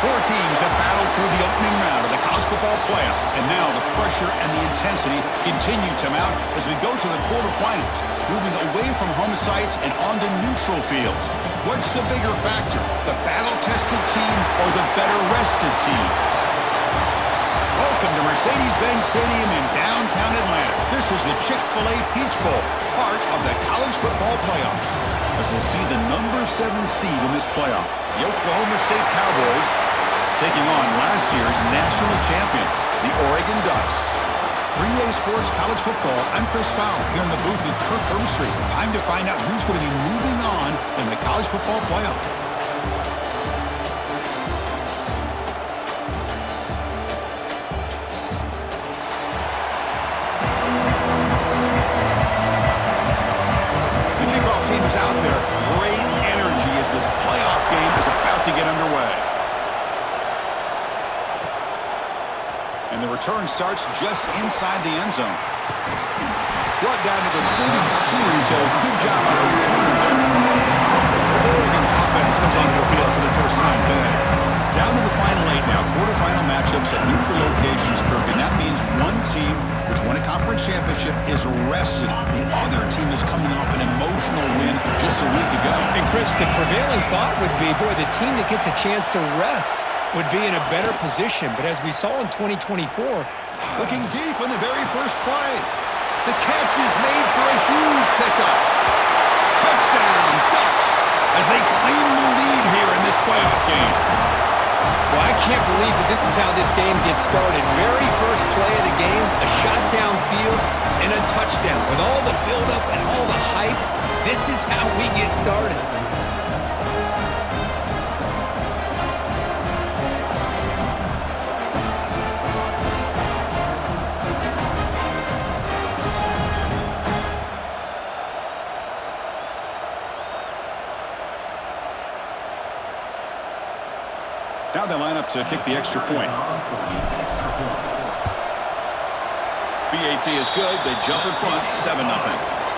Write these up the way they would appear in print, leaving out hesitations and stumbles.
Four teams have battled through the opening round of the college football playoff, and now the pressure and the intensity continue to mount as we go to the quarterfinals, moving away from home sites and onto neutral fields. What's the bigger factor, the battle-tested team or the better-rested team? Welcome to Mercedes-Benz Stadium in downtown Atlanta. This is the Chick-fil-A Peach Bowl, part of the college football playoff. As we'll see the number 7 seed in this playoff, the Oklahoma State Cowboys, taking on last year's national champions, the Oregon Ducks. 3A Sports College Football, I'm Chris Fowler, here in the booth with Kirk Herbstreit. Time to find out who's going to be moving on in the college football playoff. Out there. Great energy as this playoff game is about to get underway. And the return starts just inside the end zone. Brought down to the 32, so good job on the return there. So Oregon's offense comes onto the field for the first time today. Down to the final 8 now, quarterfinal matchups at neutral locations, Kirk, and that means one team which won a conference championship is rested. The other team is coming off an emotional win just a week ago. And Chris, the prevailing thought would be, boy, the team that gets a chance to rest would be in a better position. But as we saw in 2024, looking deep on the very first play. The catch is made for a huge pickup. Touchdown, Ducks, as they claim the lead here in this playoff game. Well, I can't believe that this is how this game gets started. Very first play of the game, a shot downfield and a touchdown. With all the buildup and all the hype, this is how we get started. Now they line up to kick the extra point. BAT is good. They jump in front, 7-0.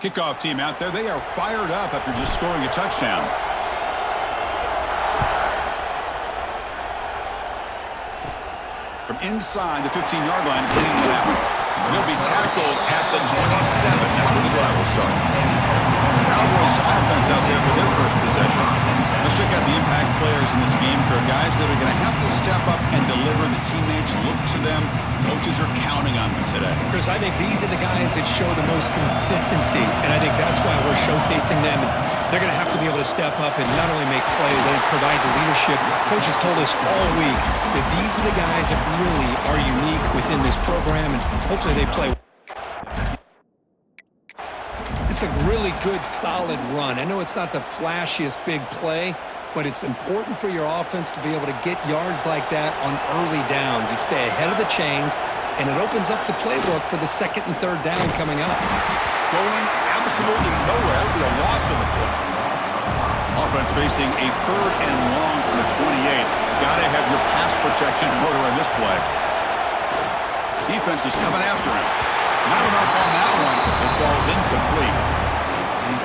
Kickoff team out there. They are fired up after just scoring a touchdown. From inside the 15-yard line, bringing it out. He'll be tackled at the 27. That's where the drive will start. Cowboys offense out there for their first possession. Let's check out the impact players in this game, Kirk. Guys that are going to have to step up and deliver. The teammates look to them. Coaches are counting on them today. Chris, I think these are the guys that show the most consistency, and I think that's why we're showcasing them. They're going to have to be able to step up and not only make plays, and provide the leadership. Coach has told us all week that these are the guys that really are unique within this program, and hopefully they play. It's a really good, solid run. I know it's not the flashiest big play, but it's important for your offense to be able to get yards like that on early downs. You stay ahead of the chains, and it opens up the playbook for the second and third down coming up. Going absolutely nowhere. It'll be a loss in the play. Offense facing a third and long from the 28. Got to have your pass protection in order in this play. Defense is coming after him. Not enough on that one. It falls incomplete.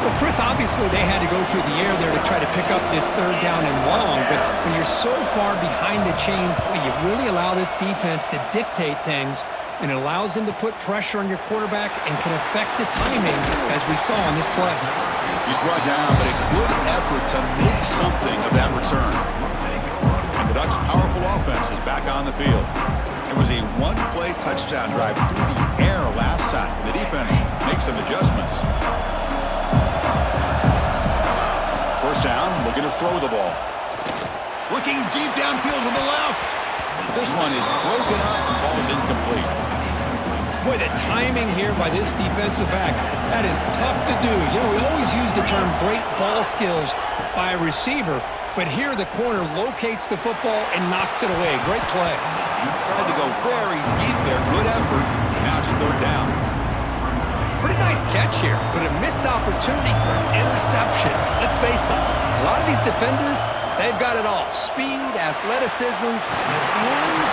Well, Chris, obviously they had to go through the air there to try to pick up this third down and long, but when you're so far behind the chains, boy, you really allow this defense to dictate things, and it allows them to put pressure on your quarterback and can affect the timing, as we saw on this play. He's brought down, but a good effort to make something of that return. And the Ducks' powerful offense is back on the field. It was a one-play touchdown drive through the air last time. The defense makes some adjustments. First down, looking to throw the ball. Looking deep downfield to the left. This one is broken up and falls incomplete. Boy, the timing here by this defensive back, that is tough to do. You know, we always use the term great ball skills by a receiver, but here the corner locates the football and knocks it away. Great play. Tried to go very deep there. Good effort. Now it's third down. Pretty nice catch here, but a missed opportunity for an interception. Let's face it, a lot of these defenders, they've got it all. Speed, athleticism, hands,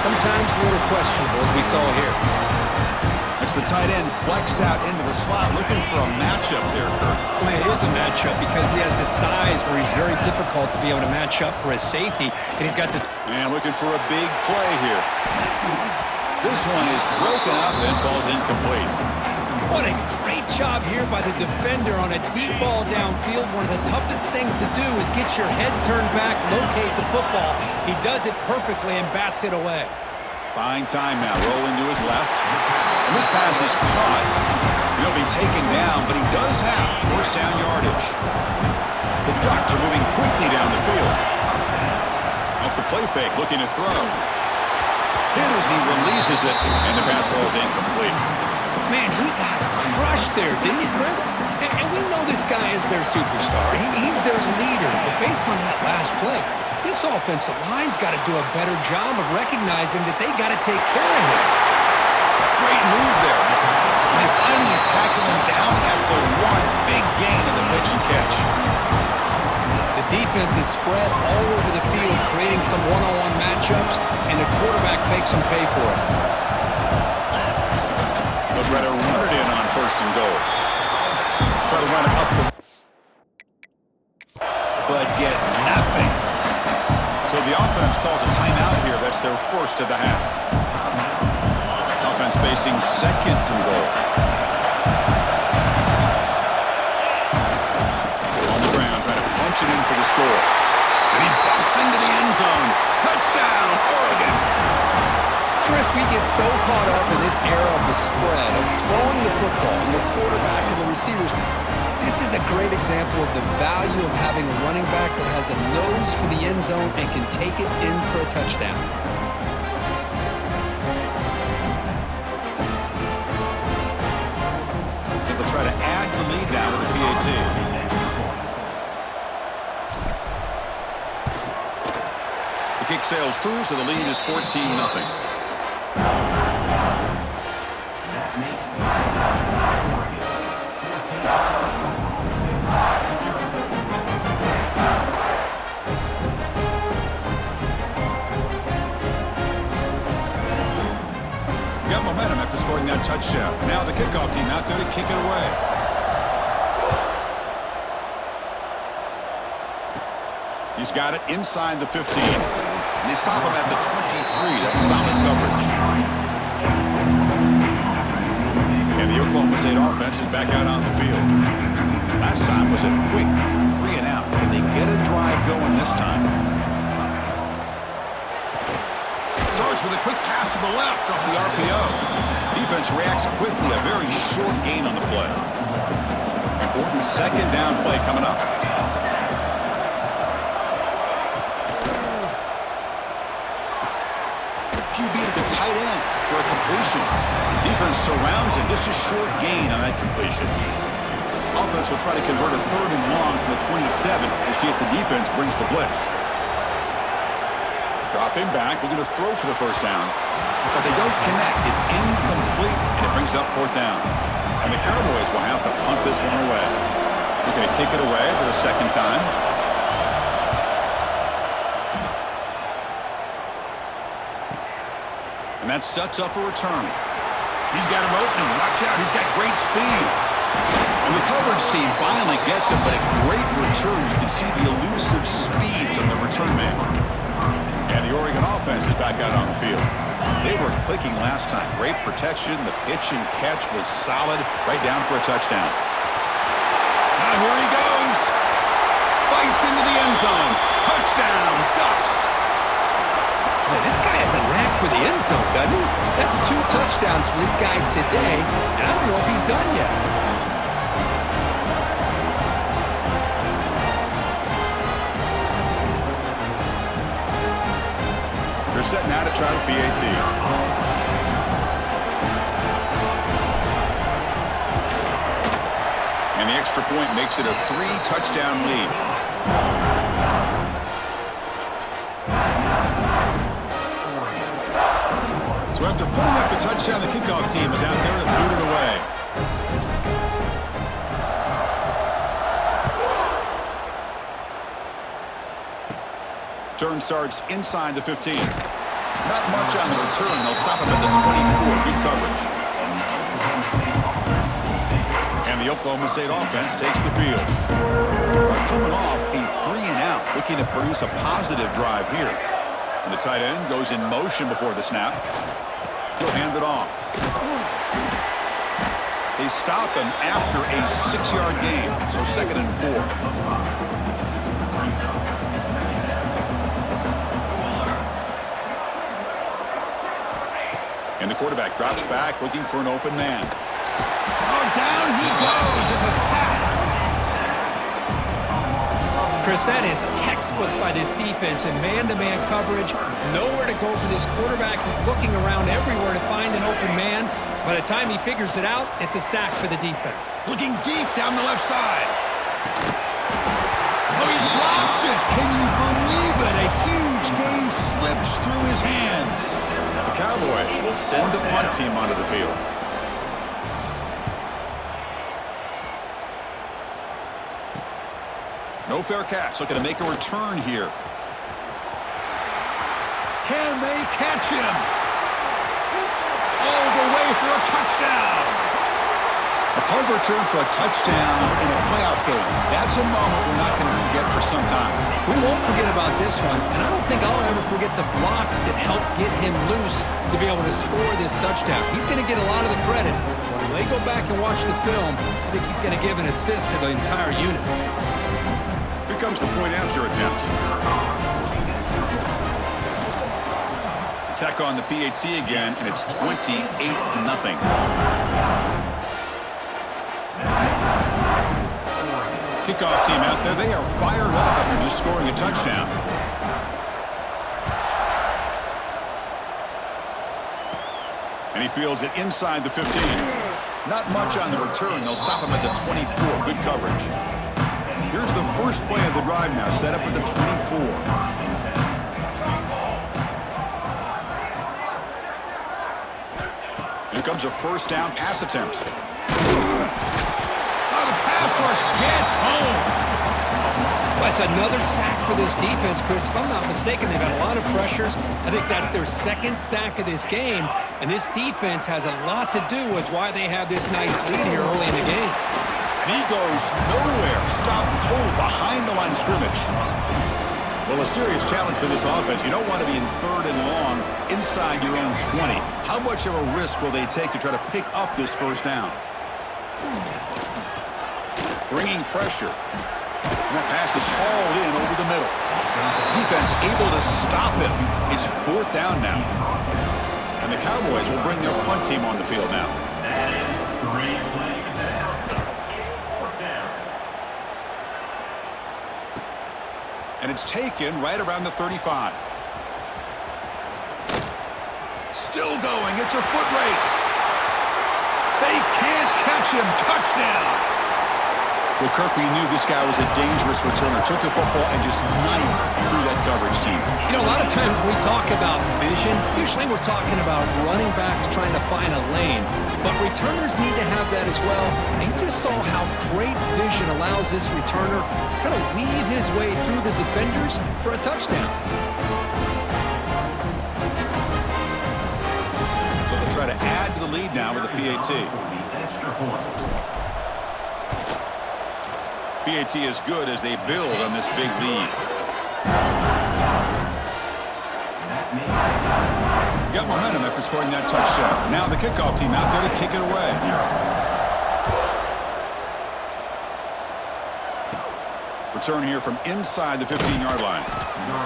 sometimes a little questionable, as we saw here. It's the tight end flex out into the slot, looking for a matchup there, Kurt. Well, it is a matchup because he has the size where he's very difficult to be able to match up for his safety, and he's got this. And looking for a big play here. This one is broken up and falls incomplete. What a great job here by the defender on a deep ball downfield. One of the toughest things to do is get your head turned back, locate the football. He does it perfectly and bats it away. Buying time now, rolling to his left. And this pass is caught. He'll be taken down, but he does have first down yardage. The Ducks are moving quickly down the field. Off the play fake, looking to throw. Hit as he releases it, and the pass falls incomplete. Man, he got crushed there, didn't he, Chris? And we know this guy is their superstar. He's their leader. But based on that last play, this offensive line's got to do a better job of recognizing that they got to take care of him. Great move there. And they finally tackle him down at the one. Big gain in the pitch and catch. The defense is spread all over the field, creating some one-on-one matchups, and the quarterback makes them pay for it. They'll try to run it in on first and goal. Try to run it up the... but get nothing. So the offense calls a timeout here. That's their first of the half. Offense facing second and goal. On the ground, trying to punch it in for the score. And he busts into the end zone. Touchdown, Oregon. Chris, we get so caught up in this era of the spread, of throwing the football, and the quarterback and the receivers. This is a great example of the value of having a running back that has a nose for the end zone and can take it in for a touchdown. They'll try to add the lead now with the PAT. The kick sails through, so the lead is 14-0. Got momentum after scoring that touchdown. Now the kickoff team out there to kick it away. He's got it inside the 15. And they stop him at the 23. That's solid coverage. And the Oklahoma State offense is back out on the field. Last time was a quick 3 and out. Can they get a drive going this time? Starts with a quick pass to the left off the RPO. Defense reacts quickly. A very short gain on the play. important second down play coming up. QB to the tight end for a completion. Defense surrounds him. Just a short gain on that completion. Offense will try to convert a 3rd and long from the 27. We'll see if the defense brings the blitz. Dropping back, looking to throw for the first down. But they don't connect. It's incomplete, and it brings up 4th down. And the Cowboys will have to punt this one away. They're going to kick it away for the second time. And that sets up a return. He's got him open. Watch out. He's got great speed. And the coverage team finally gets him, but a great return. You can see the elusive speed from the return man. And the Oregon offense is back out on the field. They were clicking last time. Great protection. The pitch and catch was solid. Right down for a touchdown. Now here he goes. Fights into the end zone. Touchdown, Ducks. Man, this guy has a knack for the end zone, doesn't he? That's 2 touchdowns for this guy today, and I don't know if he's done yet. They're setting out to try the PAT. And the extra point makes it a 3-touchdown lead. So after pulling up a touchdown, the kickoff team is out there to boot it away. Turn starts inside the 15. Not much on the return. They'll stop him at the 24. Good coverage. And the Oklahoma State offense takes the field. Coming off a 3-and-out, looking to produce a positive drive here. And the tight end goes in motion before the snap. He'll hand it off. They stop him after a 6-yard gain, so 2nd and 4. And the quarterback drops back, looking for an open man. Oh, down he goes. It's a sack. Chris, that is textbook by this defense in man-to-man coverage. Nowhere to go for this quarterback. He's looking around everywhere to find an open man. By the time he figures it out, it's a sack for the defense. Looking deep down the left side. Oh, he dropped it. Can you believe it? A huge gain slips through his hands. The Cowboys will send the punt team onto the field. No fair catch. Looking to make a return here. Can they catch him? All the way for a touchdown. A punt return for a touchdown in a playoff game. That's a moment we're not going to forget for some time. We won't forget about this one, and I don't think I'll ever forget the blocks that helped get him loose to be able to score this touchdown. He's going to get a lot of the credit. When they go back and watch the film, I think he's going to give an assist to the entire unit. Here comes the point after attempt. Attack on the PAT again, and it's 28-0. Kickoff team out there. They are fired up after just scoring a touchdown. And he fields it inside the 15. Not much on the return. They'll stop him at the 24. Good coverage. Here's the first play of the drive now, set up at the 24. Here comes a first down pass attempt. Oh, the pass rush gets home. That's another sack for this defense, Chris. If I'm not mistaken, they've had a lot of pressures. I think that's their 2nd sack of this game, and this defense has a lot to do with why they have this nice lead here early in the game. And he goes nowhere. Stop cold behind the line of scrimmage. Well, a serious challenge for this offense. You don't want to be in 3rd and long inside your own 20. How much of a risk will they take to try to pick up this first down? Bringing pressure. And that pass is hauled in over the middle. Defense able to stop him. It's 4th down now. And the Cowboys will bring their punt team on the field now. And it's taken right around the 35. Still going. It's a foot race. They can't catch him. Touchdown. Well, Kirk, we knew this guy was a dangerous returner. Took the football and just knifed through that coverage team. You know, a lot of times we talk about vision. Usually we're talking about running backs trying to find a lane. But returners need to have that as well. And you just saw how great vision allows this returner to kind of weave his way through the defenders for a touchdown. So they'll try to add to the lead now with a PAT. PAT is good as they build on this big lead. Got momentum after scoring that touchdown. Now the kickoff team out there to kick it away. Return here from inside the 15-yard line.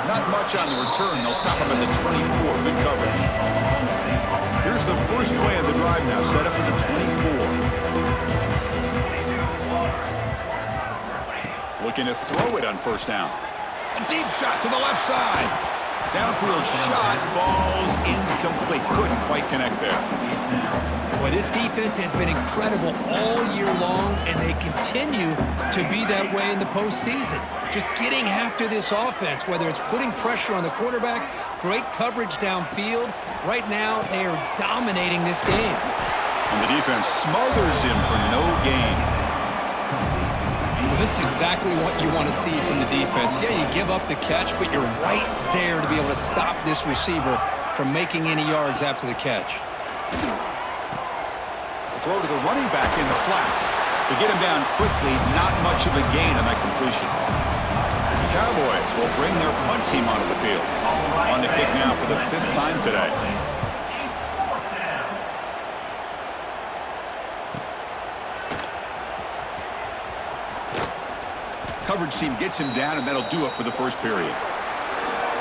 Not much on the return. They'll stop him at the 24. Good coverage. Here's the first play of the drive now, set up at the 24. Looking to throw it on first down. A deep shot to the left side. Downfield shot falls incomplete. Couldn't quite connect there. Boy, this defense has been incredible all year long, and they continue to be that way in the postseason. Just getting after this offense, whether it's putting pressure on the quarterback, great coverage downfield. Right now, they are dominating this game. And the defense smothers him for no gain. Well, this is exactly what you want to see from the defense. Yeah, you give up the catch, but you're right there to be able to stop this receiver from making any yards after the catch. A throw to the running back in the flat. To get him down quickly, not much of a gain on that completion. The Cowboys will bring their punt team onto the field. On to kick now for the 5th time today. Coverage team gets him down, and that'll do it for the first period.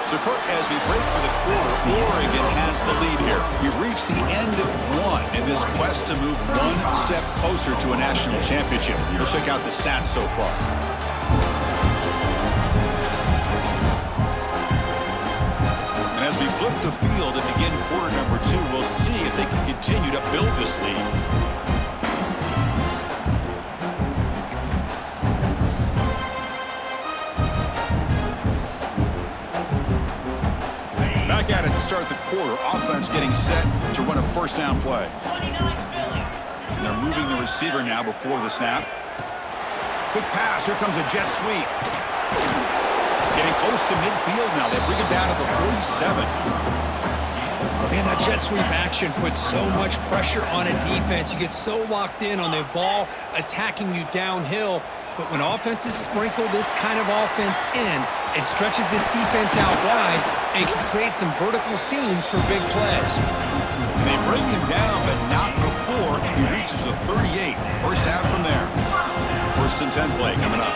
So, Kirk, as we break for the quarter, Oregon has the lead here. We've reached the end of one in this quest to move one step closer to a national championship. Let's check out the stats so far. And as we flip the field and begin quarter number 2, we'll see if they can continue to build this lead. At it to start the quarter. Offense getting set to run a first down play. And they're moving the receiver now before the snap. Quick pass. Here comes a jet sweep. Getting close to midfield now. They bring it down to the 47. Man, that jet sweep action puts so much pressure on a defense. You get so locked in on the ball attacking you downhill. But when offenses sprinkle this kind of offense in, it stretches this defense out wide and can create some vertical seams for big plays. They bring him down, but not before he reaches the 38. First down from there. 1st and 10 play coming up.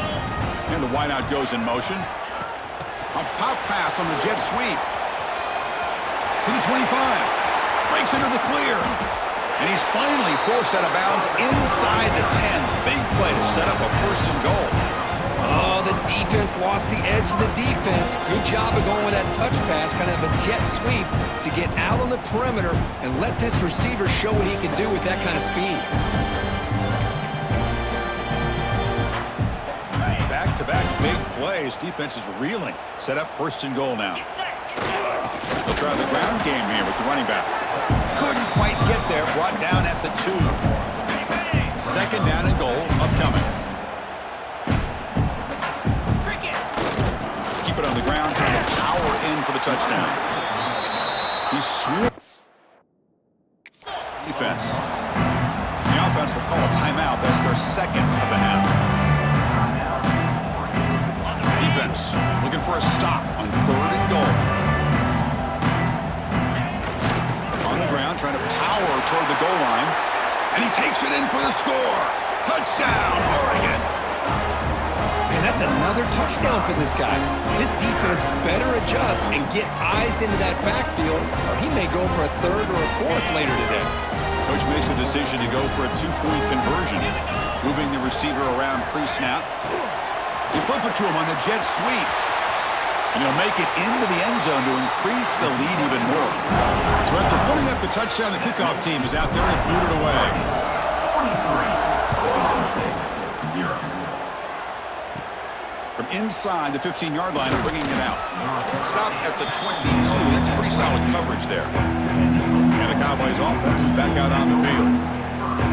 And the wideout goes in motion. A pop pass on the jet sweep. To the 25. Breaks into the clear. And he's finally forced out of bounds inside the 10. Big play to set up a 1st and goal. Oh, the defense lost the edge of the defense. Good job of going with that touch pass, kind of a jet sweep to get out on the perimeter and let this receiver show what he can do with that kind of speed. Back-to-back big plays. Defense is reeling. Set up 1st and goal now. They'll try the ground game here with the running back. Couldn't quite get there. Brought down at the 2. 2nd down and goal upcoming. Keep it on the ground, trying to power in for the touchdown. He swoops. Defense. The offense will call a timeout. That's their 2nd of the half. Defense looking for a stop on 3rd and goal. Ground, trying to power toward the goal line, and he takes it in for the score. Touchdown, Oregon. Man, that's another touchdown for this guy. This defense better adjust and get eyes into that backfield, or he may go for a 3rd or a 4th later today. Coach makes the decision to go for a 2-point conversion, moving the receiver around pre-snap. They flip it to him on the jet sweep. And he'll make it into the end zone to increase the lead even more. So after putting up the touchdown, the kickoff team is out there and booted away. 0. From inside the 15-yard line, they're bringing it out. Stop at the 22. That's pretty solid coverage there. And the Cowboys offense is back out on the field.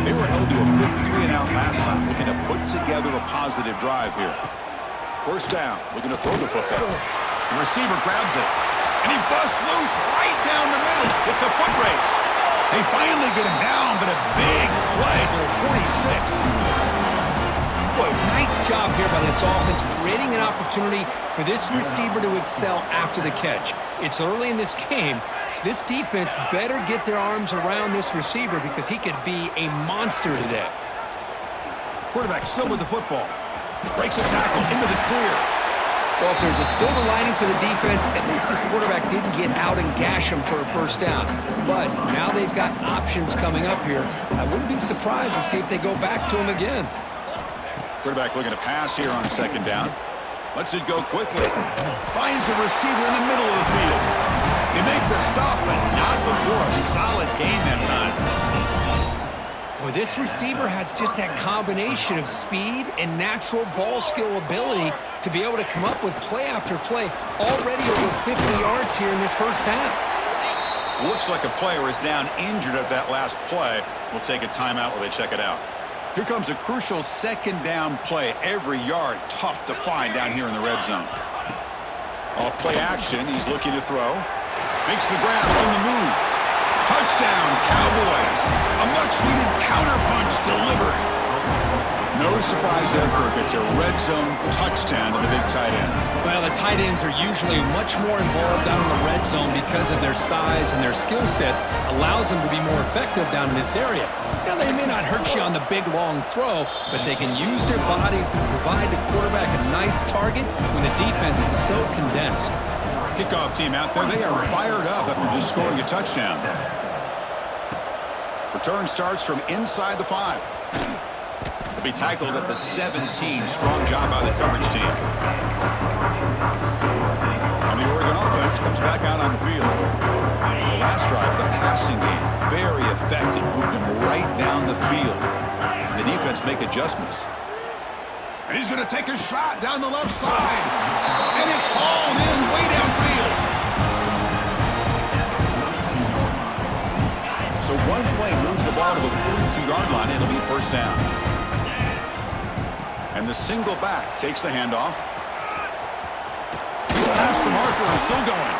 They were held to a quick 3-and-out last time, looking to put together a positive drive here. First down, looking to throw the football. The receiver grabs it, and he busts loose right down the middle. It's a foot race. They finally get him down, but a big play to the 46. Boy, nice job here by this offense, creating an opportunity for this receiver to excel after the catch. It's early in this game, so this defense better get their arms around this receiver because he could be a monster today. Quarterback still with the football. Breaks a tackle into the clear. Well, if there's a silver lining for the defense, at least this quarterback didn't get out and gash him for a first down. But now they've got options coming up here. I wouldn't be surprised to see if they go back to him again. Quarterback looking to pass here on second down. Lets it go quickly. Finds a receiver in the middle of the field. They make the stop, but not before a solid gain that time. Boy, this receiver has just that combination of speed and natural ball skill ability to be able to come up with play after play. Already over 50 yards here in this first half. Looks like a player is down injured at that last play. We'll take a timeout while they check it out. Here comes a crucial second down play. Every yard tough to find down here in the red zone. Off play action, he's looking to throw. Makes the grab on the move. Touchdown, Cowboys. A much-needed counterpunch delivered. No surprise there, Kirk. It's a red zone touchdown to the big tight end. Well, the tight ends are usually much more involved down in the red zone because of their size and their skill set allows them to be more effective down in this area. Now, they may not hurt you on the big, long throw, but they can use their bodies to provide the quarterback a nice target when the defense is so condensed. Kickoff team out there. They are fired up after just scoring a touchdown. Return starts from inside the 5. Be tackled at the 17. Strong job by the coverage team. And the Oregon offense comes back out on the field. The last drive, the passing game, very effective. Moved him right down the field. And the defense make adjustments. And he's going to take a shot down the left side. And it's hauled in way downfield. So one play moves the ball to the 42-yard line. It'll be first down. And the single back takes the handoff. He's past the marker and still going.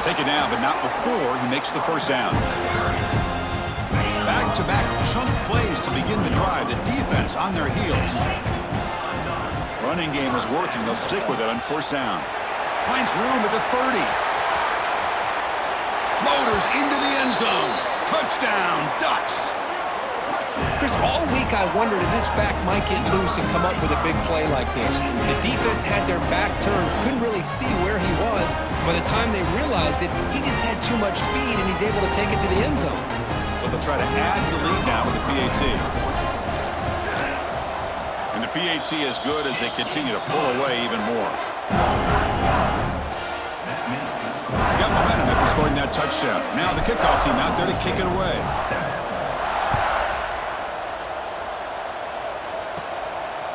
Take it down, but not before he makes the first down. Back-to-back chunk plays to begin the drive. The defense on their heels. Running game is working. They'll stick with it on first down. Finds room at the 30. Motors into the end zone. Touchdown, Ducks. Chris, all week I wondered if this back might get loose and come up with a big play like this. The defense had their back turned, couldn't really see where he was. By the time they realized it, he just had too much speed, and he's able to take it to the end zone. But they'll try to add to the lead now with the PAT. And the PAT is good as they continue to pull away even more. Got momentum after scoring that touchdown. Now the kickoff team out there to kick it away.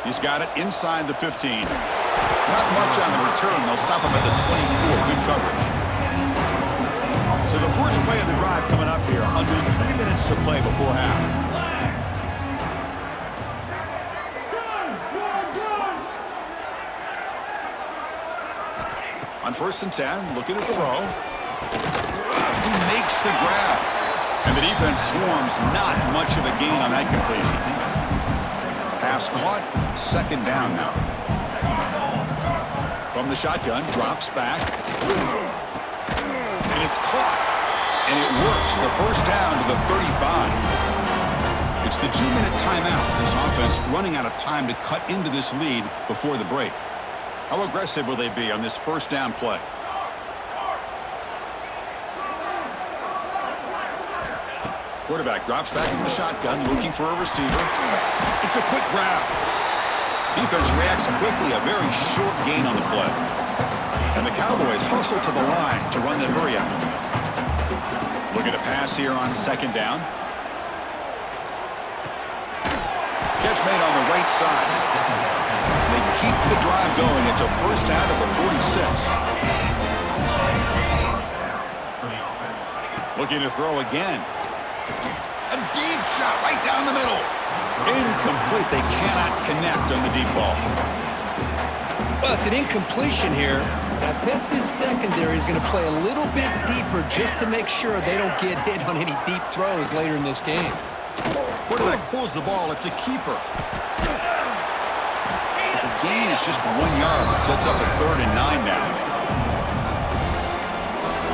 He's got it inside the 15. Not much on the return. They'll stop him at the 24. Good coverage. So the first play of the drive coming up here. Under 3 minutes to play before half. On first and 10, looking to throw. He makes the grab. And the defense swarms. Not much of a gain on that completion. Pass caught, second down now. From the shotgun, drops back. And it's caught. And it works. The first down to the 35. It's the 2-minute timeout. This offense running out of time to cut into this lead before the break. How aggressive will they be on this first down play? Quarterback drops back from the shotgun, looking for a receiver. It's a quick grab. Defense reacts quickly, a very short gain on the play. And the Cowboys hustle to the line to run the hurry out. Looking to pass here on second down. Catch made on the right side. They keep the drive going. It's a first out of the 46. Looking to throw again. A deep shot right down the middle. Incomplete. They cannot connect on the deep ball. Well, it's an incompletion here. But I bet this secondary is going to play a little bit deeper just to make sure they don't get hit on any deep throws later in this game. Quarterback pulls the ball. It's a keeper. But the gain is just 1 yard. Sets up a 3rd and 9 now.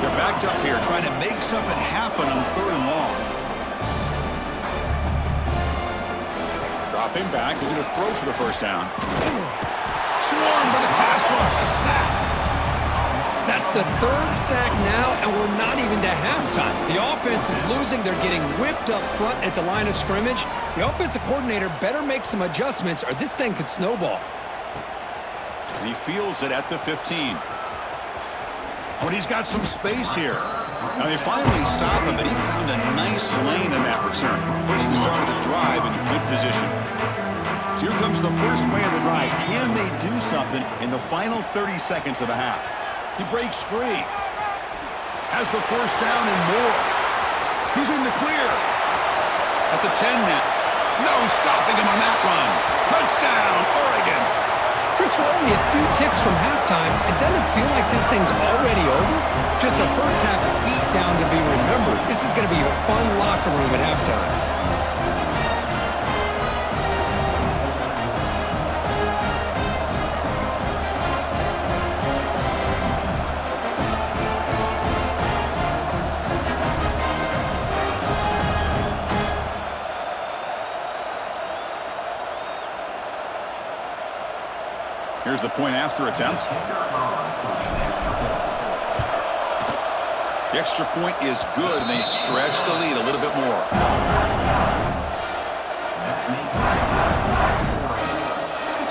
They're backed up here trying to make something happen on 3rd and long. Dropping back. Looking to throw for the first down. Swarmed by the pass rush. A sack. That's the 3rd sack now, and we're not even to halftime. The offense is losing. They're getting whipped up front at the line of scrimmage. The offensive coordinator better make some adjustments or this thing could snowball. And he fields it at the 15. Oh, and he's got some space here. Now they finally stop him, but he found a nice lane in that return. Puts the start of the drive in good position. So here comes the first play of the drive. Can they do something in the final 30 seconds of the half? He breaks free. Has the first down and more. He's in the clear. At the 10 now. No stopping him on that run. Touchdown, Oregon. Chris, we're only a few ticks from halftime. It doesn't feel like this thing's already over. Just a first half beat down to be remembered. This is going to be a fun locker room at halftime. Here's the point after attempt. The extra point is good, and they stretch the lead a little bit more.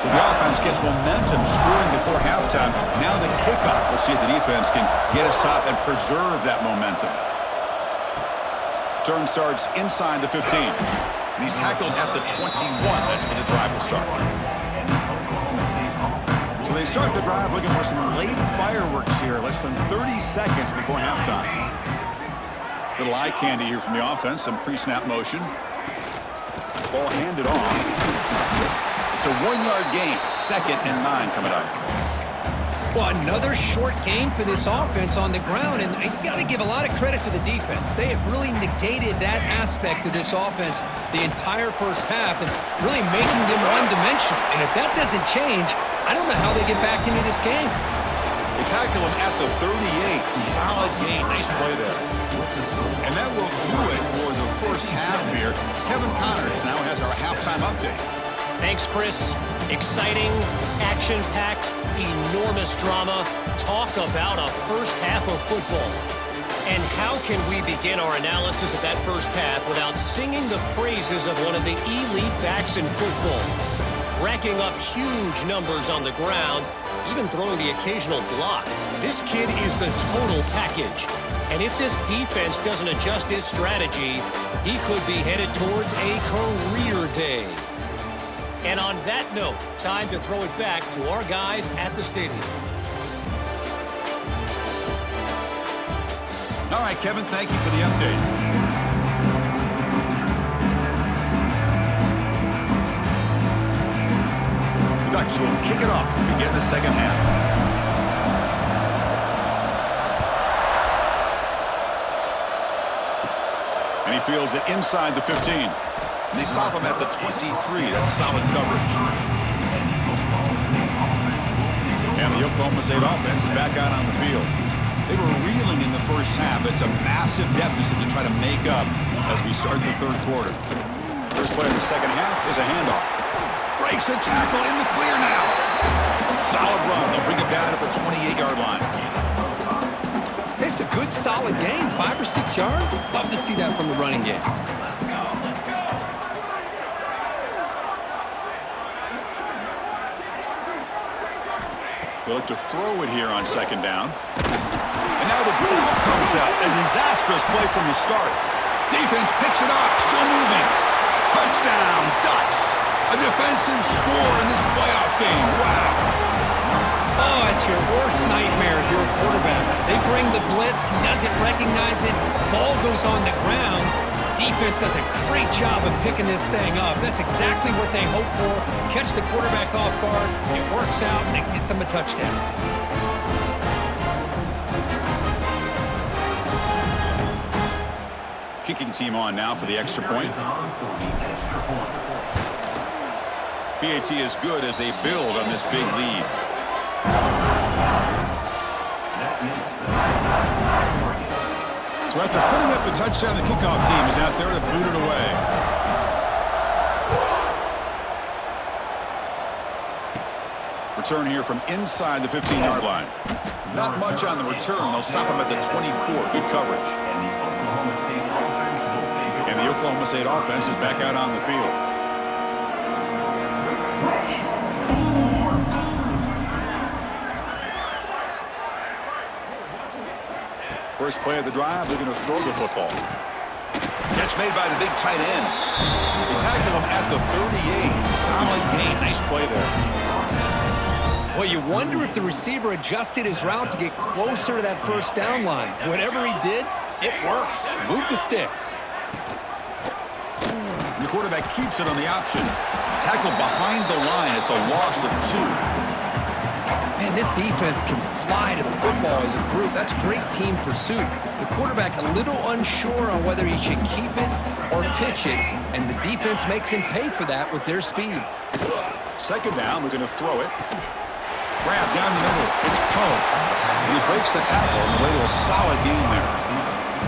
So the offense gets momentum scoring before halftime. Now the kickoff. We'll see if the defense can get a stop and preserve that momentum. Turn starts inside the 15. And he's tackled at the 21. That's where the drive will start. So they start the drive looking for some late fireworks here, less than 30 seconds before halftime. Little eye candy here from the offense, some pre-snap motion. Ball handed off. It's a 1-yard gain, 2nd and 9 coming up. Well, another short gain for this offense on the ground, and you got to give a lot of credit to the defense. They have really negated that aspect of this offense the entire first half and really making them one-dimensional. And if that doesn't change, I don't know how they get back into this game. They tackle him at the 38. Solid game. Nice play there. And that will do it for the first half here. Kevin Connors now has our halftime update. Thanks, Chris. Exciting, action-packed, enormous drama. Talk about a first half of football. And how can we begin our analysis of that first half without singing the praises of one of the elite backs in football? Racking up huge numbers on the ground, even throwing the occasional block. This kid is the total package. And if this defense doesn't adjust its strategy, he could be headed towards a career day. And on that note, time to throw it back to our guys at the stadium. All right, Kevin, thank you for the update. The Ducks will kick it off to begin the second half. And he fields it inside the 15. And they stop him at the 23. That's solid coverage. And the Oklahoma State offense is back out on the field. They were reeling in the first half. It's a massive deficit to try to make up as we start the third quarter. First play of the second half is a handoff. Breaks a tackle in the clear now. Solid run. They'll bring it down at the 28-yard line. It's a good, solid game. 5 or 6 yards. Love to see that from the running game. They look to throw it here on second down. And now the ball comes out. A disastrous play from the start. Defense picks it up, still moving. Touchdown, Ducks. A defensive score in this playoff game. Wow. Oh, it's your worst nightmare if you're a quarterback. They bring the blitz. He doesn't recognize it. Ball goes on the ground. Defense does a great job of picking this thing up. That's exactly what they hope for. Catch the quarterback off guard. It works out, and it gets them a touchdown. Kicking team on now for the extra point. PAT is good as they build on this big lead. So after putting up a touchdown, the kickoff team is out there to boot it away. Return here from inside the 15-yard line. Not much on the return. They'll stop him at the 24. Good coverage. And the Oklahoma State offense is back out on the field. First play of the drive, they're going to throw the football. Catch made by the big tight end. They tackle him at the 38. Solid gain. Nice play there. Well, you wonder if the receiver adjusted his route to get closer to that first down line. Whatever he did, it works. Move the sticks. The quarterback keeps it on the option. Tackled behind the line. It's a loss of 2. Man, this defense can fly to the football as a group. That's great team pursuit. The quarterback a little unsure on whether he should keep it or pitch it, and the defense makes him pay for that with their speed. Second down, we're going to throw it. Grab down the middle. It's Poe. And he breaks the tackle on the way to a solid gain there.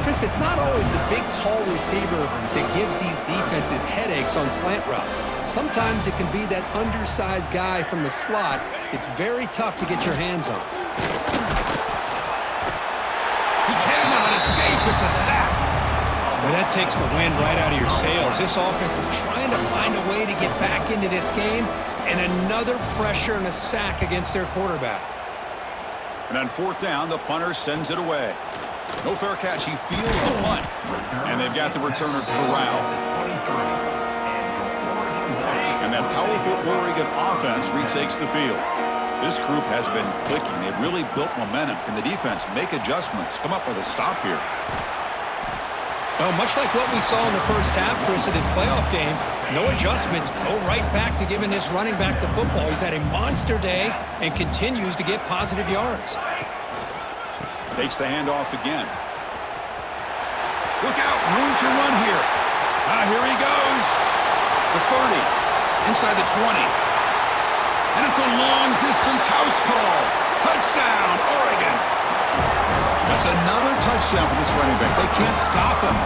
Chris, it's not always the big, tall receiver that gives these defenses headaches on slant routes. Sometimes it can be that undersized guy from the slot. It's very tough to get your hands on. He cannot escape. It's a sack. Well, that takes the wind right out of your sails. This offense is trying to find a way to get back into this game, and another pressure and a sack against their quarterback. And on fourth down, the punter sends it away. No fair catch. He feels the punt. And they've got the returner corralled. And that powerful Oregon offense retakes the field. This group has been clicking. They've really built momentum. Can the defense make adjustments? Come up with a stop here. Well, much like what we saw in the first half, Chris, of this playoff game, no adjustments. Go right back to giving this running back the football. He's had a monster day and continues to get positive yards. Takes the handoff again. Look out, room to run here. Here he goes. The 30, inside the 20. And it's a long-distance house call. Touchdown, Oregon. That's another touchdown for this running back. They can't stop him.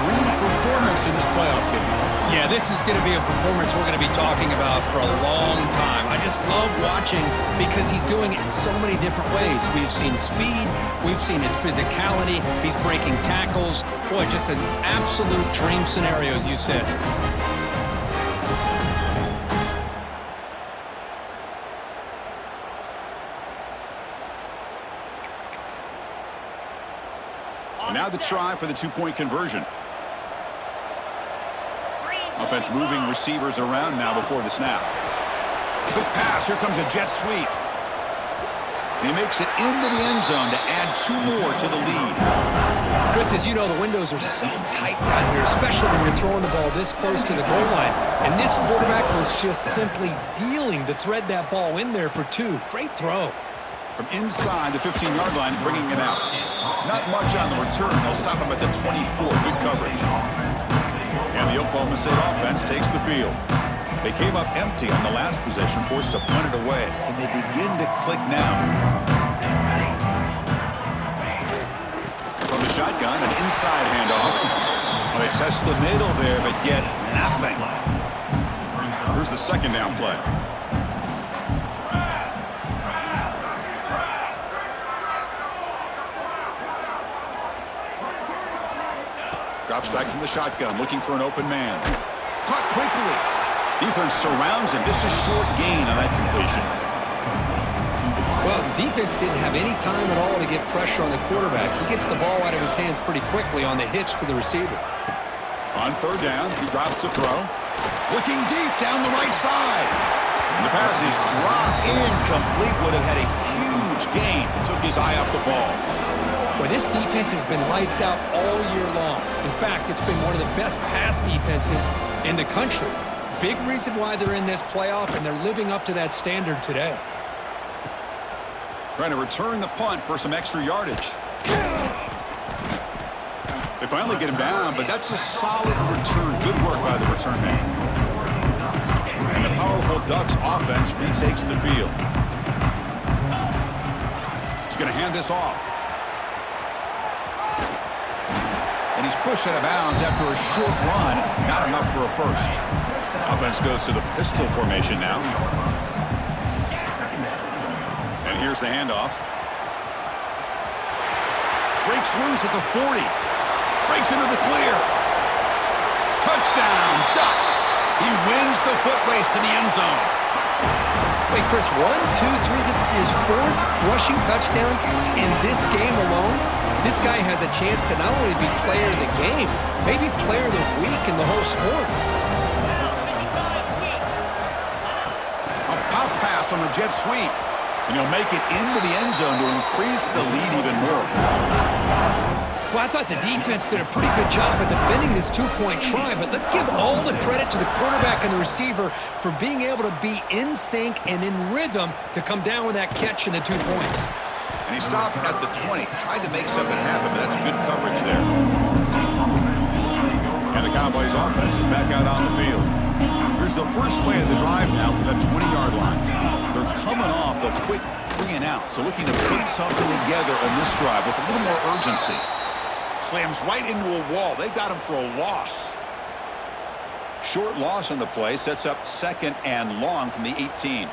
Dream performance in this playoff game. Yeah, this is going to be a performance we're going to be talking about for a long time. I just love watching because he's doing it in so many different ways. We've seen speed. We've seen his physicality. He's breaking tackles. Boy, just an absolute dream scenario, as you said. And now the try for the two-point conversion. Offense moving receivers around now before the snap. Quick pass. Here comes a jet sweep. And he makes it into the end zone to add 2 more to the lead. Chris, as you know, the windows are so tight down here, especially when you're throwing the ball this close to the goal line. And this quarterback was just simply dealing to thread that ball in there for 2. Great throw. From inside the 15-yard line, bringing it out. Not much on the return. They'll stop him at the 24. Good coverage. And the Oklahoma State offense takes the field. They came up empty on the last possession, forced to punt it away. Can they begin to click now? From the shotgun, an inside handoff. Well, they test the middle there, but get nothing. Here's the second down play. Drops back from the shotgun, looking for an open man. Caught quickly. Defense surrounds him. Just a short gain on that completion. Well, the defense didn't have any time at all to get pressure on the quarterback. He gets the ball out of his hands pretty quickly on the hitch to the receiver. On third down, he drops to throw. Looking deep down the right side. And the pass is dropped incomplete. Would have had a huge gain. Took his eye off the ball. Well, this defense has been lights out all year long. In fact, it's been one of the best pass defenses in the country. Big reason why they're in this playoff, and they're living up to that standard today. Trying to return the punt for some extra yardage. They finally get him down, but that's a solid return. Good work by the return man. And the powerful Ducks offense retakes the field. He's going to hand this off. And he's pushed out of bounds after a short run. Not enough for a first. Offense goes to the pistol formation now. And here's the handoff. Breaks loose at the 40. Breaks into the clear. Touchdown, Ducks. He wins the foot race to the end zone. Wait, Chris, 1, 2, 3. This is his 4th rushing touchdown in this game alone. This guy has a chance to not only be player of the game, maybe player of the week in the whole sport. A pop pass on the jet sweep. And he'll make it into the end zone to increase the lead even more. Well, I thought the defense did a pretty good job of defending this two-point try, but let's give all the credit to the quarterback and the receiver for being able to be in sync and in rhythm to come down with that catch and the 2 points. And he stopped at the 20. Tried to make something happen, but that's good coverage there. And the Cowboys offense is back out on the field. Here's the first play of the drive now for the 20-yard line. They're coming off a quick 3 and out, so looking to put something together on this drive with a little more urgency. Slams right into a wall. They've got him for a loss. Short loss on the play sets up 2nd and long from the 18.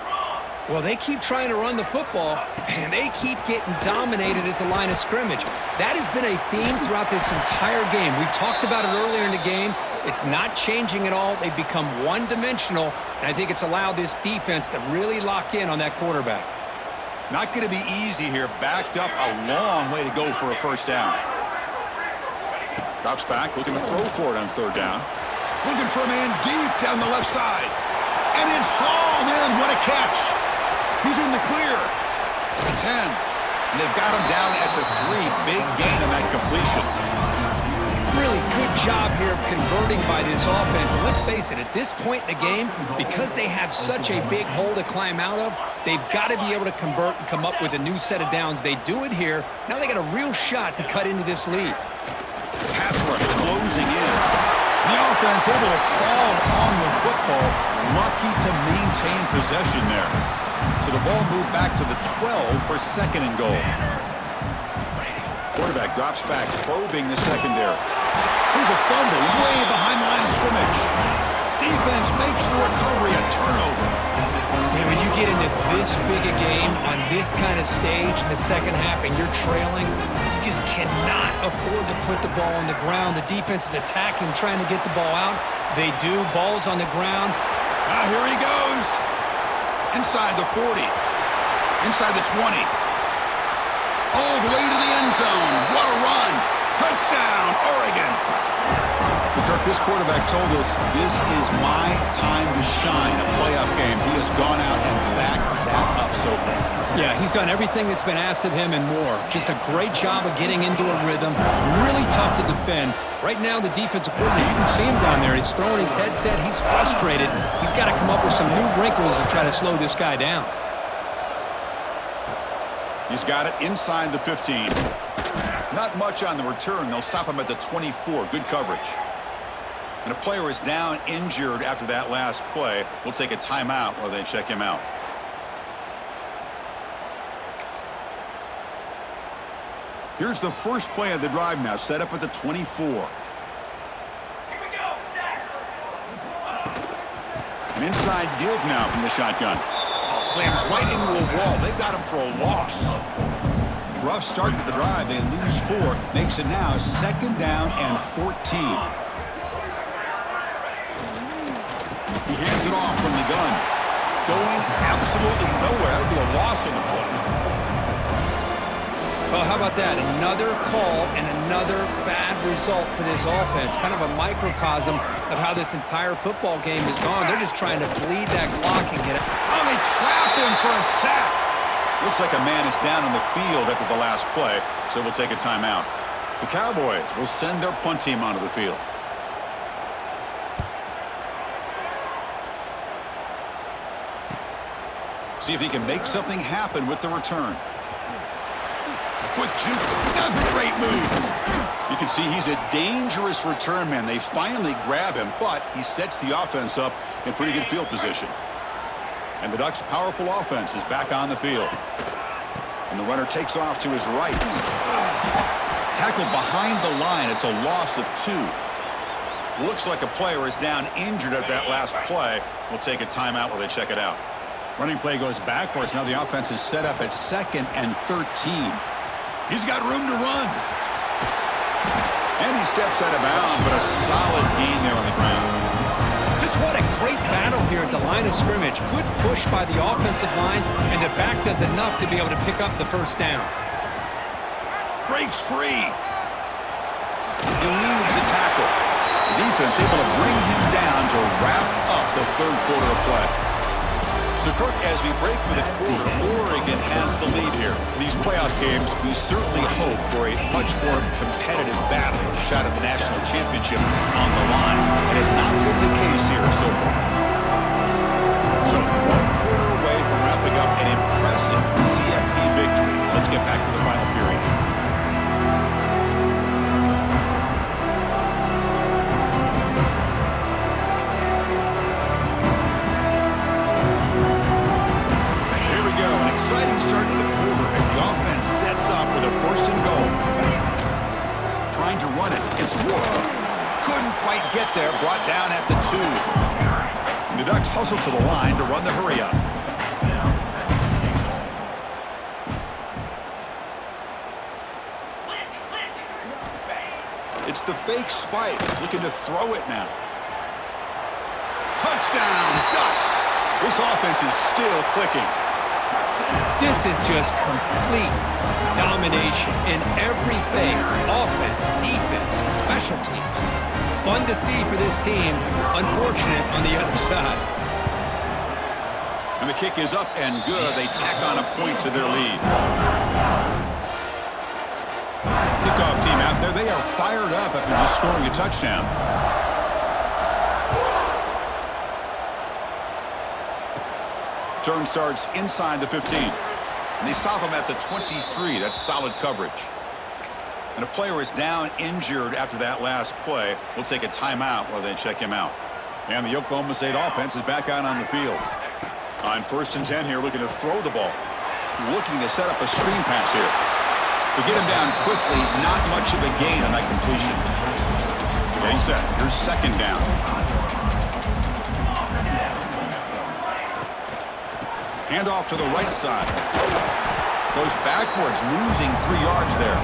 Well, they keep trying to run the football, and they keep getting dominated at the line of scrimmage. That has been a theme throughout this entire game. We've talked about it earlier in the game. It's not changing at all. They've become one-dimensional, and I think it's allowed this defense to really lock in on that quarterback. Not going to be easy here. Backed up a long way to go for a first down. Drops back, looking to throw for it on third down. Looking for a man deep down the left side. And it's hauled in. What a catch. He's in the clear. The 10. And they've got him down at the 3. Big gain on that completion. Really good job here of converting by this offense. And let's face it, at this point in the game, because they have such a big hole to climb out of, they've got to be able to convert and come up with a new set of downs. They do it here. Now they got a real shot to cut into this lead. Pass rush closing in. The offense able to fall on the football. Lucky to maintain possession there. So the ball moved back to the 12 for 2nd and goal. Quarterback drops back, probing the secondary. Here's a fumble way behind the line of scrimmage. Defense makes the recovery a turnover. Man, when you get into this big a game on this kind of stage in the second half and you're trailing, you just cannot afford to put the ball on the ground. The defense is attacking, trying to get the ball out. They do. Ball's on the ground. Now here he goes. Inside the 40. Inside the 20. All the way to the end zone. What a run. Touchdown, Oregon. Kirk, this quarterback told us this is my time to shine, a playoff game. He has gone out and backed that up so far. Yeah, he's done everything that's been asked of him and more. Just a great job of getting into a rhythm. Really tough to defend. Right now, the defensive coordinator, you can see him down there. He's throwing his headset. He's frustrated. He's got to come up with some new wrinkles to try to slow this guy down. He's got it inside the 15. Not much on the return. They'll stop him at the 24. Good coverage. And a player is down injured after that last play. We'll take a timeout while they check him out. Here's the first play of the drive now, set up at the 24. An inside give now from the shotgun. Slams right into a wall. They've got him for a loss. Rough start to the drive. They lose 4. Makes it now 2nd down and 14. He hands it off from the gun. going absolutely nowhere. That would be a loss on the play. Well, how about that? Another call and another bad result for this offense. Kind of a microcosm of how this entire football game has gone. They're just trying to bleed that clock and get it. Oh, they trap him for a sack. Looks like a man is down on the field after the last play, so we'll take a timeout. The Cowboys will send their punt team onto the field. See if he can make something happen with the return. Quick juke, another great move. You can see he's a dangerous return man. They finally grab him, but he sets the offense up in pretty good field position. And the Ducks' powerful offense is back on the field. And the runner takes off to his right. Tackled behind the line. It's a loss of 2. Looks like a player is down injured at that last play. We'll take a timeout while they check it out. Running play goes backwards. Now the offense is set up at 2nd and 13. He's got room to run. And he steps out of bounds, but a solid gain there on the ground. Just what a great battle here at the line of scrimmage. Good push by the offensive line, and the back does enough to be able to pick up the first down. Breaks free. Eludes a tackle. The defense able to bring him down to wrap up the third quarter of play. So, Kirk, as we break for the quarter, Oregon has the lead here. These playoff games, we certainly hope for a much more competitive battle with a shot at the national championship on the line. It has not been the case here so far. So, 1 quarter away from wrapping up an impressive CFP victory. Let's get back to the final period. Exciting start to the quarter as the offense sets up with a 1st and goal. Trying to run it. It's Ward. Couldn't quite get there. Brought down at the 2. And the Ducks hustle to the line to run the hurry up. It's the fake spike. Looking to throw it now. Touchdown, Ducks. This offense is still clicking. This is just complete domination in every phase. Offense, defense, special teams. Fun to see for this team. Unfortunate on the other side. And the kick is up and good. They tack on a point to their lead. Kickoff team out there. They are fired up after just scoring a touchdown. Turn starts inside the 15. And they stop him at the 23. That's solid coverage. And a player is down injured after that last play. We'll take a timeout while they check him out. And the Oklahoma State offense is back out on the field. On 1st and 10 here, looking to throw the ball. Looking to set up a screen pass here. To get him down quickly, not much of a gain on that completion. Getting set. Here's 2nd down. Hand off to the right side. Goes backwards, losing 3 yards there.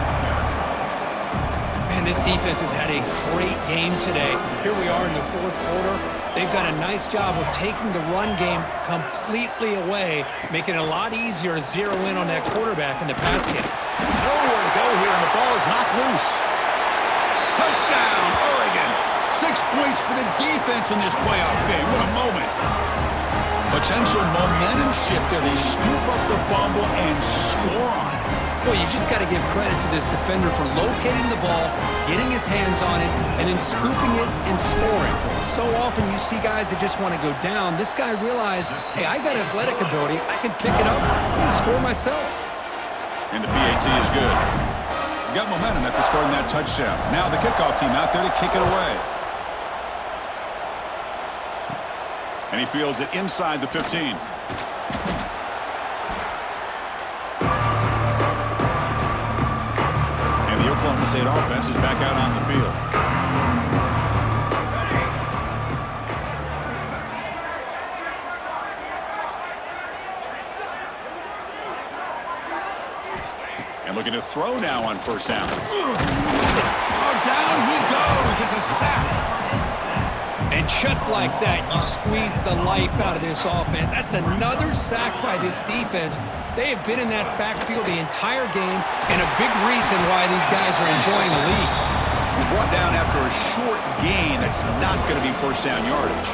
Man, this defense has had a great game today. Here we are in the 4th quarter. They've done a nice job of taking the run game completely away, making it a lot easier to zero in on that quarterback in the pass game. Nowhere to go here, and the ball is knocked loose. Touchdown, Oregon. 6 points for the defense in this playoff game. What a moment. Potential momentum shift there. They scoop up the fumble and score on it. Well, you just got to give credit to this defender for locating the ball, getting his hands on it, and then scooping it and scoring. So often you see guys that just want to go down. This guy realized, hey, I got athletic ability. I can pick it up. I'm going to score myself. And the PAT is good. Got momentum after scoring that touchdown. Now the kickoff team out there to kick it away. And he fields it inside the 15. And the Oklahoma State offense is back out on the field. And looking to throw now on 1st down. Oh, down he goes. It's a sack. And just like that, you squeeze the life out of this offense. That's another sack by this defense. They have been in that backfield the entire game, and a big reason why these guys are enjoying the lead. He's brought down after a short gain. That's not going to be first down yardage.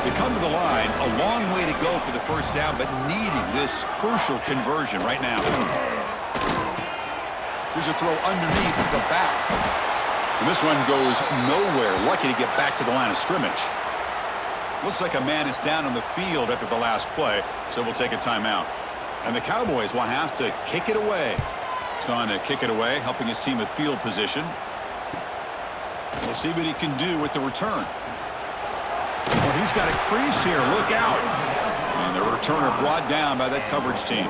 They come to the line, a long way to go for the first down, but needing this crucial conversion right now. Here's a throw underneath to the back. And this one goes nowhere. Lucky to get back to the line of scrimmage. Looks like a man is down on the field after the last play, so we'll take a timeout. And the Cowboys will have to kick it away. He's on to kick it away, helping his team with field position. We'll see what he can do with the return. Well, he's got a crease here. Look out. And the returner brought down by that coverage team.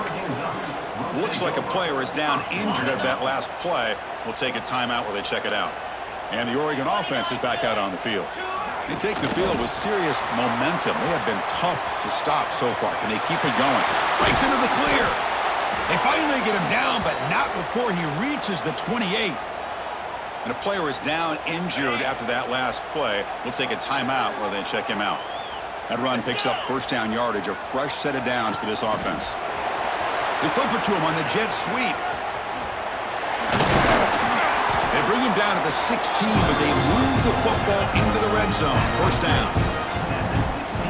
Looks like a player is down injured at that last play. We'll take a timeout while they check it out. And the Oregon offense is back out on the field. They take the field with serious momentum. They have been tough to stop so far. Can they keep it going? Breaks into the clear. They finally get him down, but not before he reaches the 28. And a player is down injured after that last play. We'll take a timeout while they check him out. That run picks up first down yardage, a fresh set of downs for this offense. They flip it to him on the jet sweep. They bring him down to the 16, but they move the football into the red zone. First down.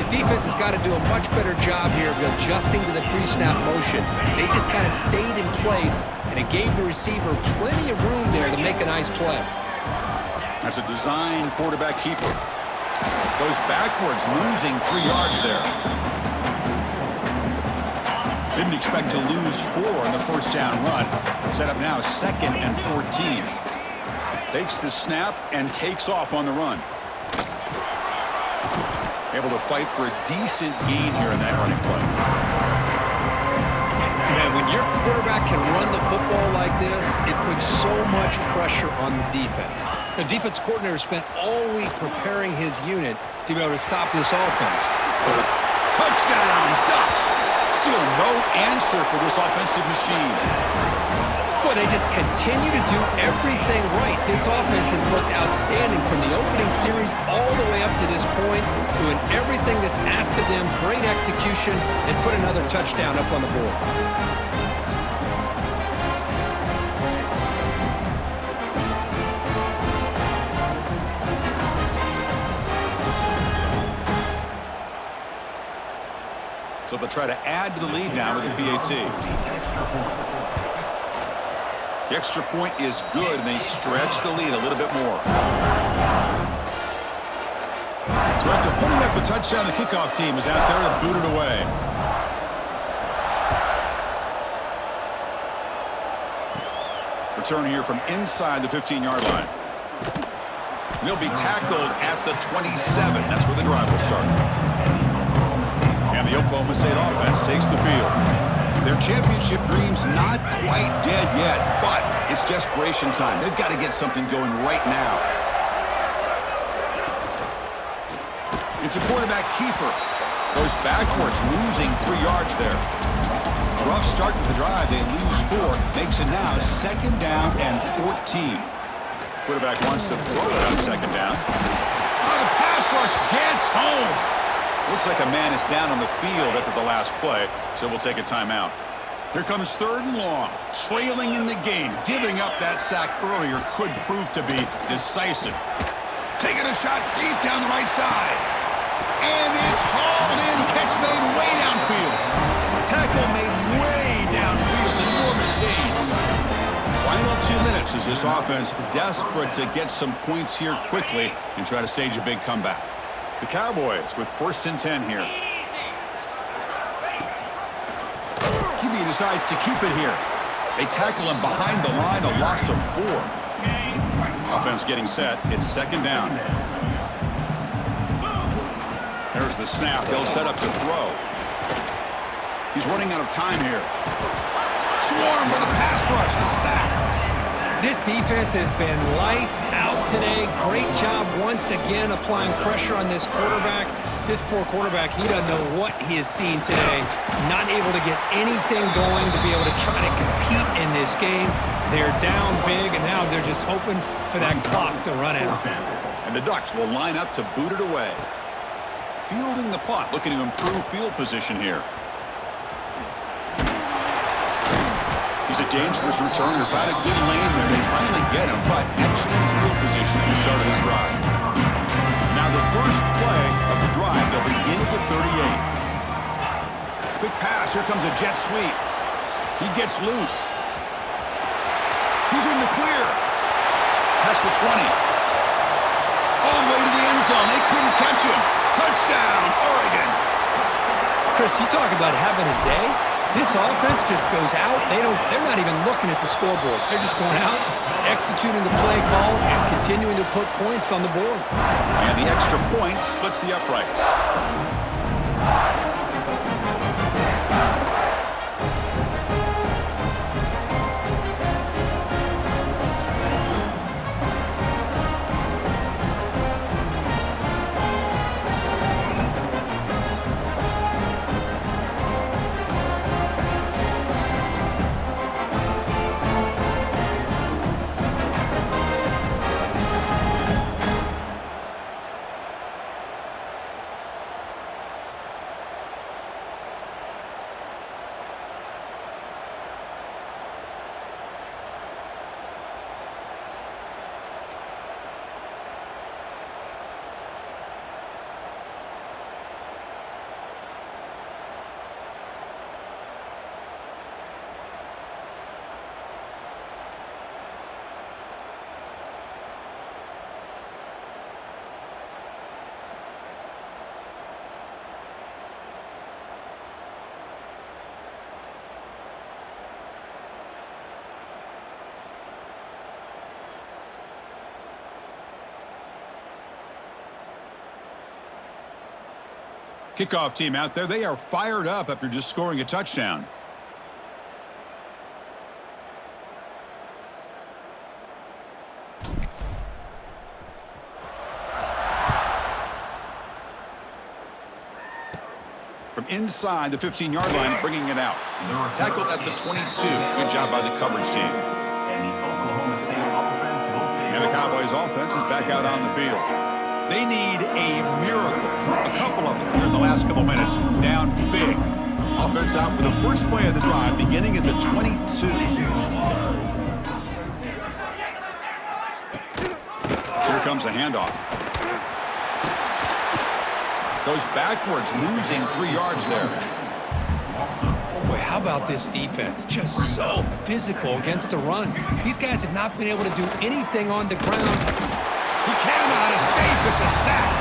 The defense has got to do a much better job here of adjusting to the pre-snap motion. They just kind of stayed in place, and it gave the receiver plenty of room there to make a nice play. That's a design quarterback keeper. Goes backwards, losing 3 yards there. Didn't expect to lose 4 on the first down run. Set up now 2nd and 14. Takes the snap and takes off on the run. Able to fight for a decent gain here in that running play. Man, when your quarterback can run the football like this, it puts so much pressure on the defense. The defense coordinator spent all week preparing his unit to be able to stop this offense. Touchdown, Ducks! Still no answer for this offensive machine. Boy, they just continue to do everything right. This offense has looked outstanding from the opening series all the way up to this point, doing everything that's asked of them, great execution, and put another touchdown up on the board. So they'll try to add to the lead now with a PAT. The extra point is good, and they stretch the lead a little bit more. So after putting up a touchdown, the kickoff team is out there to boot it away. Return here from inside the 15-yard line. And he'll be tackled at the 27. That's where the drive will start. And the Oklahoma State offense takes the field. Their championship dream's not quite dead yet, but it's desperation time. They've got to get something going right now. It's a quarterback keeper. Goes backwards, losing 3 yards there. Rough start to the drive. They lose 4. Makes it now 2nd down and 14. Quarterback wants to throw it on 2nd down. Oh, the pass rush gets home. Looks like a man is down on the field after the last play, so we'll take a timeout. Here comes 3rd and long, trailing in the game. Giving up that sack earlier could prove to be decisive. Taking a shot deep down the right side. And it's hauled in. Catch made way downfield. Tackle made way downfield. Enormous gain. Final 2 minutes as this offense desperate to get some points here quickly and try to stage a big comeback. The Cowboys with 1st and 10 here. QB decides to keep it here. They tackle him behind the line, a loss of 4. Offense getting set. It's 2nd down. There's the snap. They'll set up to throw. He's running out of time here. Swarm with a pass rush. A sack. This defense has been lights out today. Great job once again applying pressure on this quarterback. This poor quarterback, he doesn't know what he has seen today. Not able to get anything going to be able to try to compete in this game. They're down big, and now they're just hoping for that clock to run out. And And the Ducks will line up to boot it away. Fielding the punt, looking to improve field position here. He's a dangerous returner. Found a good lane there. They finally get him, but excellent field position at the start of this drive. Now the first play of the drive, they'll begin at the 38. Quick pass. Here comes a jet sweep. He gets loose. He's in the clear. Past the 20. All the way to the end zone. They couldn't catch him. Touchdown, Oregon. Chris, you talk about having a day. This offense just goes out. They're not even looking at the scoreboard. They're just going out, executing the play call, and continuing to put points on the board. And the extra point splits the uprights. Kickoff team out there, they are fired up after just scoring a touchdown. From inside the 15-yard line, bringing it out. Tackled at the 22. Good job by the coverage team. And the Cowboys offense is back out on the field. They need a miracle. A couple of them here in the last couple minutes. Down big. Offense out for the first play of the drive, beginning at the 22. Here comes the handoff. Goes backwards, losing 3 yards there. Boy, how about this defense? Just so physical against the run. These guys have not been able to do anything on the ground. He cannot escape. It's a sack.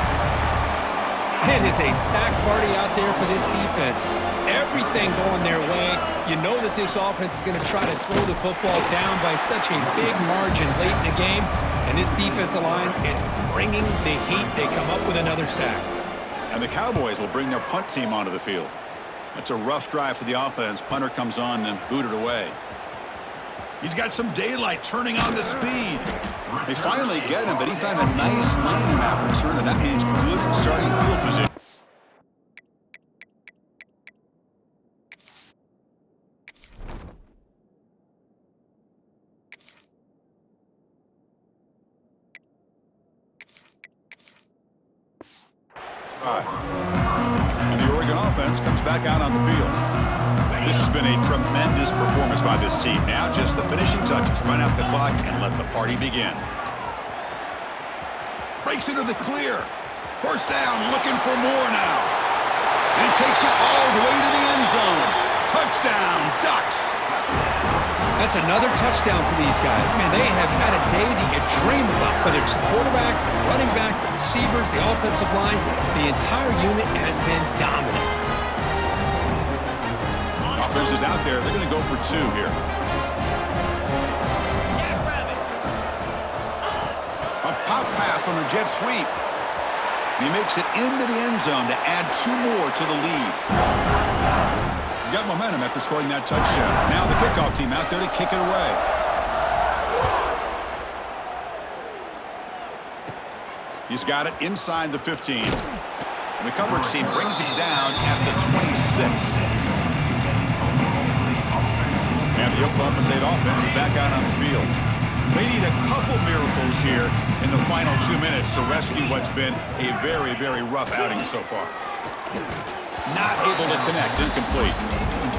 It is a sack party out there for this defense. Everything going their way. You know that this offense is going to try to throw the football down by such a big margin late in the game. And this defensive line is bringing the heat. They come up with another sack. And the Cowboys will bring their punt team onto the field. That's a rough drive for the offense. Punter comes on and booted away. He's got some daylight, turning on the speed. They finally get him, but he found a nice lane in that return, and that means good starting field position. And the Oregon offense comes back out on the field. This has been a tremendous performance by this team. Now just the finishing touches. Run out the clock and let the party begin. Breaks into the clear. First down, looking for more now. And he takes it all the way to the end zone. Touchdown, Ducks. That's another touchdown for these guys. Man, they have had a day that you dream about. Whether it's the quarterback, the running back, the receivers, the offensive line, the entire unit has been dominant. Offense is out there. They're going to go for 2 here. A pop pass on a jet sweep. He makes it into the end zone to add 2 more to the lead. Got momentum after scoring that touchdown. Now the kickoff team out there to kick it away. He's got it inside the 15. And the coverage team brings him down at the 26. And the Oklahoma State offense is back out on the field. They need a couple miracles here in the final 2 minutes to rescue what's been a very, very rough outing so far. Not able to connect, incomplete.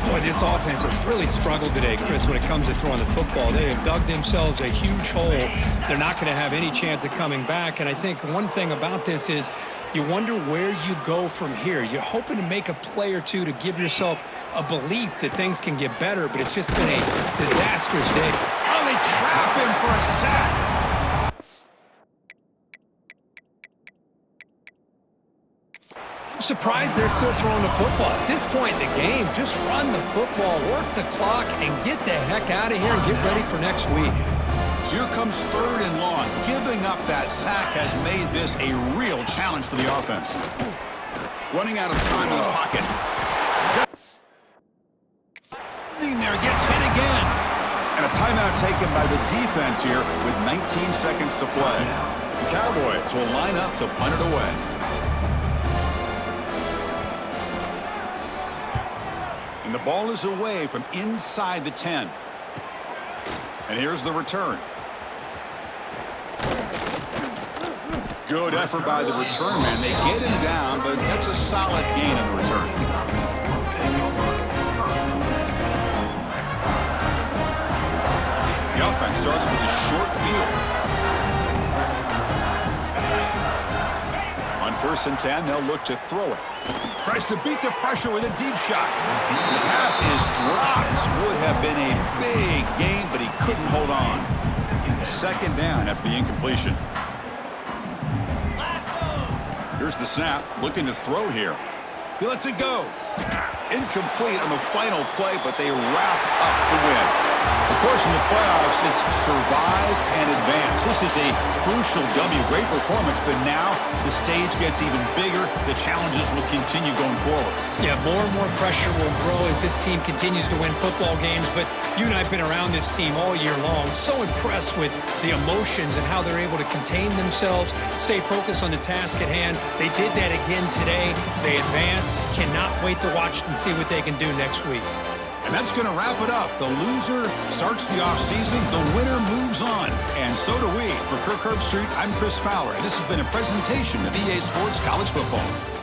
Boy, this offense has really struggled today, Chris, when it comes to throwing the football. They have dug themselves a huge hole. They're not going to have any chance of coming back. And I think one thing about this is you wonder where you go from here. You're hoping to make a play or two to give yourself a belief that things can get better, but it's just been a disastrous day. Oh, they trap him for a sack. I'm surprised they're still throwing the football. At this point in the game, just run the football, work the clock, and get the heck out of here and get ready for next week. So here comes 3rd and long. Giving up that sack has made this a real challenge for the offense. Running out of time in the pocket. In there, gets hit again. And a timeout taken by the defense here with 19 seconds to play. The Cowboys will line up to punt it away. And the ball is away from inside the 10. And here's the return. Good effort by the return man. They get him down, but that's a solid gain in the return. The offense starts with a short field. On 1st and 10, they'll look to throw it. Tries to beat the pressure with a deep shot. The pass is dropped. Would have been a big gain, but he couldn't hold on. 2nd down after the incompletion. Here's the snap. Looking to throw here. He lets it go. Incomplete on the final play, but they wrap up the win. Of course, in the playoffs, it's survive and advance. This is a crucial W. Great performance, but now the stage gets even bigger. The challenges will continue going forward. Yeah, more and more pressure will grow as this team continues to win football games, but you and I have been around this team all year long. So impressed with the emotions and how they're able to contain themselves, stay focused on the task at hand. They did that again today. They advance. Cannot wait to watch and see what they can do next week. And that's going to wrap it up. The loser starts the offseason. The winner moves on. And so do we. For Kirk Herbstreit, I'm Chris Fowler. And this has been a presentation of EA Sports College Football.